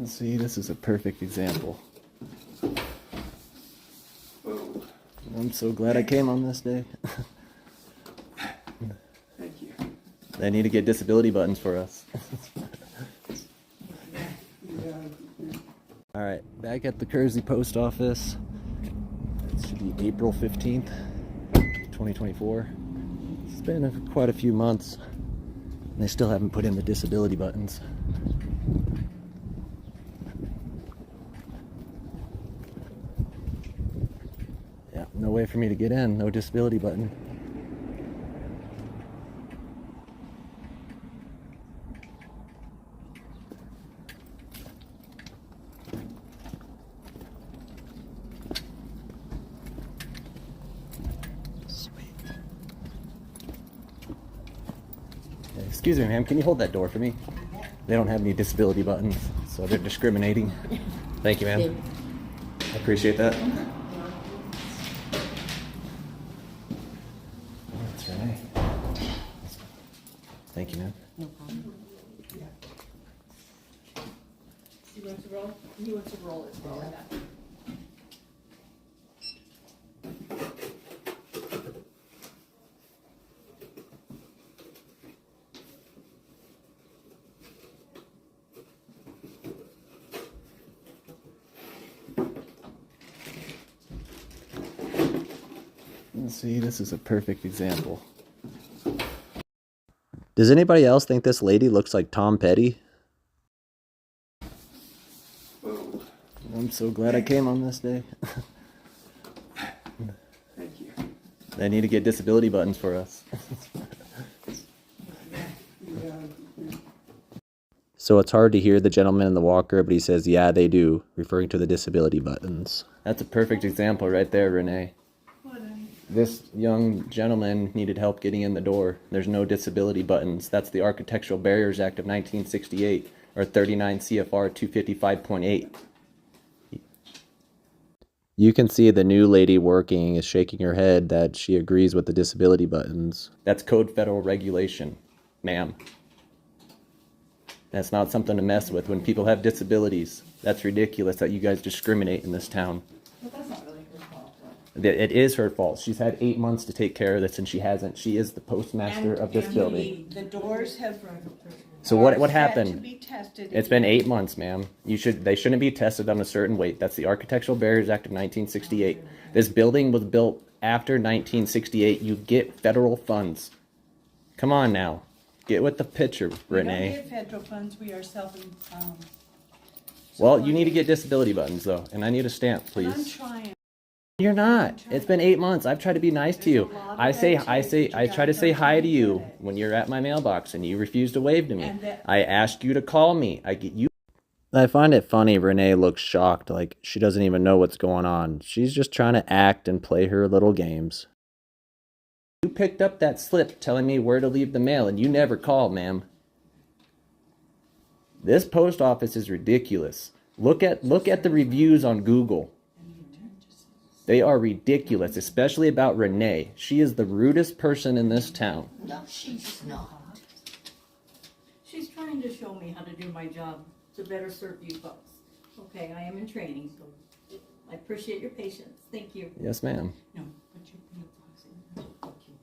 See, this is a perfect example. I'm so glad I came on this day. Thank you. They need to get disability buttons for us. All right, back at the Kersey post office. It should be April 15th, 2024. It's been quite a few months, and they still haven't put in the disability buttons. Yeah, no way for me to get in, no disability button. Excuse me, ma'am, can you hold that door for me? They don't have any disability buttons, so they're discriminating. Thank you, ma'am. I appreciate that. That's Renee. Thank you, ma'am. No problem. He wants to roll? He wants to roll as well. Yeah. See, this is a perfect example. Does anybody else think this lady looks like Tom Petty? I'm so glad I came on this day. Thank you. They need to get disability buttons for us. So it's hard to hear the gentleman in the walker, but he says, yeah, they do, referring to the disability buttons. That's a perfect example right there, Renee. This young gentleman needed help getting in the door. There's no disability buttons. That's the Architectural Barriers Act of 1968, or 39 CFR 255.8. You can see the new lady working is shaking her head that she agrees with the disability buttons. That's code federal regulation, ma'am. That's not something to mess with when people have disabilities. That's ridiculous that you guys discriminate in this town. But that's not really her fault. It is her fault. She's had 8 months to take care of this, and she hasn't. She is the postmaster of this building. The doors have. So what To happened? be tested. It's been 8 months, ma'am. They shouldn't be tested on a certain weight. That's the Architectural Barriers Act of 1968. This building was built after 1968. You get federal funds. Come on now. Get with the picture, Renee. We don't get federal funds, we are Well, you need to get disability buttons, though, and I need a stamp, I'm please. trying. You're not. It's been 8 months. I've tried to be nice to you. I try to say hi to you when you're at my mailbox, and you refuse to wave to me. I ask you to call me. I find it funny Renee looks shocked, like she doesn't even know what's going on. She's just trying to act and play her little games. You picked up that slip telling me where to leave the mail, and you never called, ma'am. This post office is ridiculous. Look at the reviews on Google. They are ridiculous, especially about Renee. She is the rudest person in this town. No, she's not. She's trying to show me how to do my job to better serve you folks. Okay, I am in training, so I appreciate your patience. Thank you. Yes, ma'am. No, put your mailbox in there. Thank you.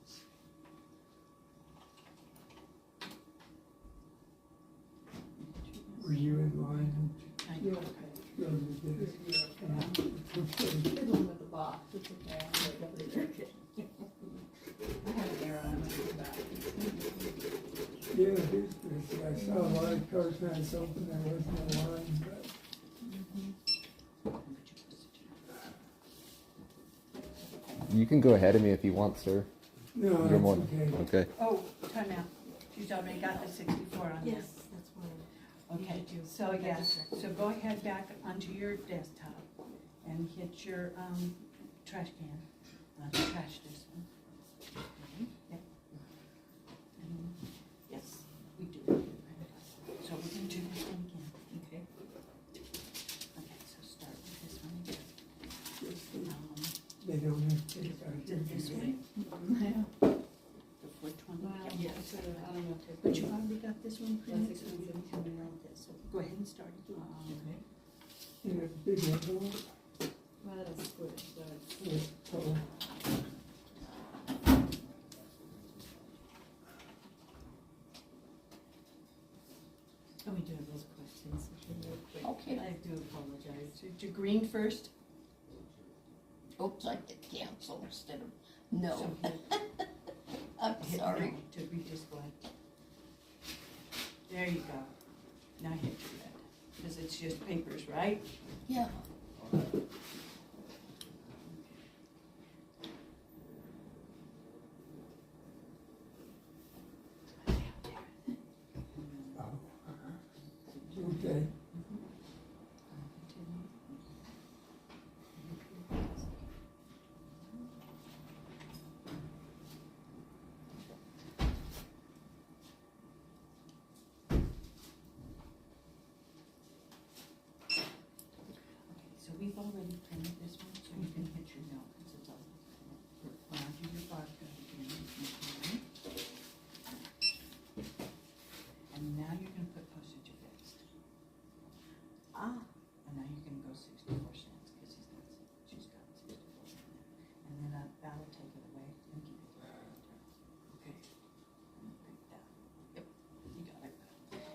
Were you in line? I know. Fiddling with the box. It's okay. I have an error on my back. Yeah, it is busy. I saw a lot of cars nice open, there wasn't a line, but. You can go ahead of me if you want, sir. No, You're that's more okay. okay. Oh, time out. She's already got the 64 on there. Yes, that's what Okay, so yes, so go ahead back onto your desktop and hit your trash can, trash this one. Yep. And yes, we do. So we're going to do this one again, okay? Okay, so start with this one again. They don't have to. This way? The 420? Yes. I don't know if But you already got this one printed, That's so you expensive. can mail this. So go ahead and start it. Okay. In a big envelope. Well, that's good, but So, let me do those questions real quick. Okay. I do apologize. So do green first. Oops, I did cancel instead of no. So hit- I'm hit sorry. no to be display. There you go. Now hit your red, because it's just papers, right? Yeah. okay. So we've already printed this one, so you can hit your no, because it's all. Now do your barcode again. Okay. And now you're gonna put postage affixed. And now you're gonna go 64 cents, because she's got 64 cents. And then that'll take it away and give it to her. Okay. And pick that. Yep, you got it.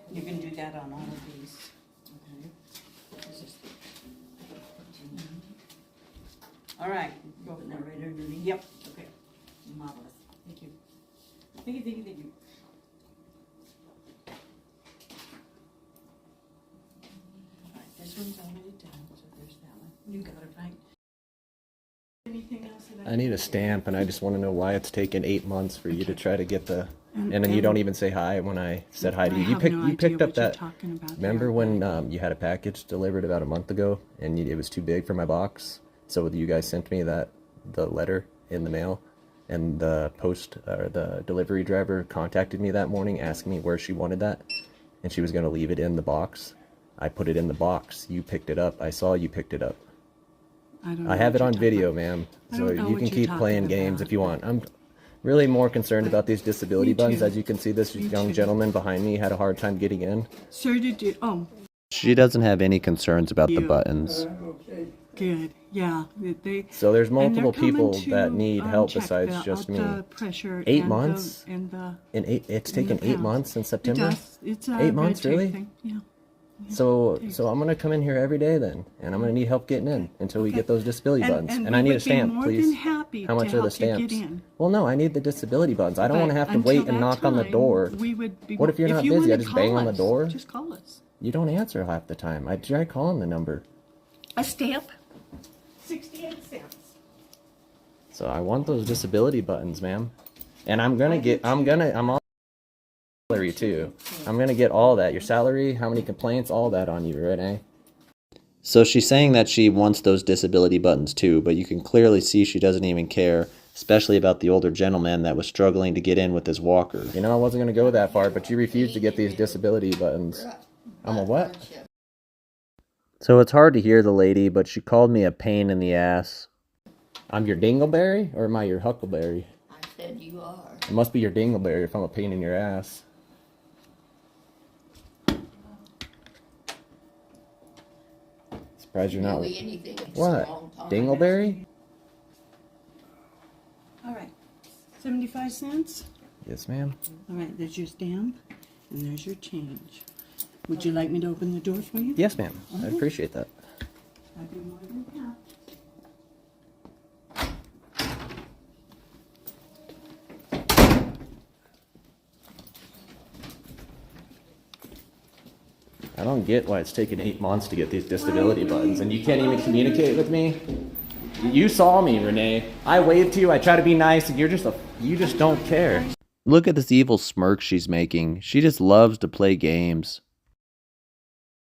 You can do that on all of these. Okay. This is the. All right, go Putting for that it. right underneath? Yep. Okay, marvelous. Thank you. Thank you, thank you, thank you. All right, this one's already done, so there's that one. You got it, right? Anything else that I need a stamp, and I just want to know why it's taken 8 months for you to try to get the. And then you don't even say hi when I said hi to you. You picked up that. Remember when you had a package delivered about a month ago, and it was too big for my box? So you guys sent me the letter in the mail, and the the delivery driver contacted me that morning asking me where she wanted that, and she was going to leave it in the box. I put it in the box. You picked it up. I saw you picked it up. I have it on video, ma'am. So you can keep playing games if you want. I'm really more concerned about these disability buttons. As you can see, this young gentleman behind me had a hard time getting in. Sir, did you? Oh, She doesn't have any concerns about the buttons. Okay. good. Yeah, they. So there's and they're multiple people coming that to, need help check besides the just me. alta pressure 8 and months? It's taken 8 pounds. months since It September. does. It's a 8 months, red tape really? thing. Yeah. So I'm gonna come in here every day then, and I'm gonna need help getting in until we Okay. get those disability buttons. And I we need a would be stamp, more please. than happy How much to are the help you get stamps? in. Well, no, I need the disability buttons. I don't want to But have to wait until and that knock on the time, door. We would be, What if you're not you busy? I wanna just bang call on the us, door? Just call us. You don't answer half the time. I try calling the number. A stamp, 68 cents. So I want those disability buttons, ma'am. And I'm on salary too. I'm gonna get all that. Your salary, how many complaints, all that on you, Renee. So she's saying that she wants those disability buttons too, but you can clearly see she doesn't even care, especially about the older gentleman that was struggling to get in with his walker. You know, I wasn't gonna go that far, but you refused to get these disability buttons. I'm a what? So it's hard to hear the lady, but she called me a pain in the ass. I'm your dingleberry, or am I your huckleberry? I said you are. It must be your dingleberry if I'm a pain in your ass. Surprised you're not. Really anything in a What? long time. Dingleberry? All right, 75 cents. Yes, ma'am. All right, there's your stamp, and there's your change. Would you like me to open the door for you? Yes, ma'am. I appreciate that. I'd be more than happy. I don't get why it's taken 8 months to get these disability buttons, and you can't even communicate with me. You saw me, Renee. I waved to you. I try to be nice, and you just don't care. Look at this evil smirk she's making. She just loves to play games.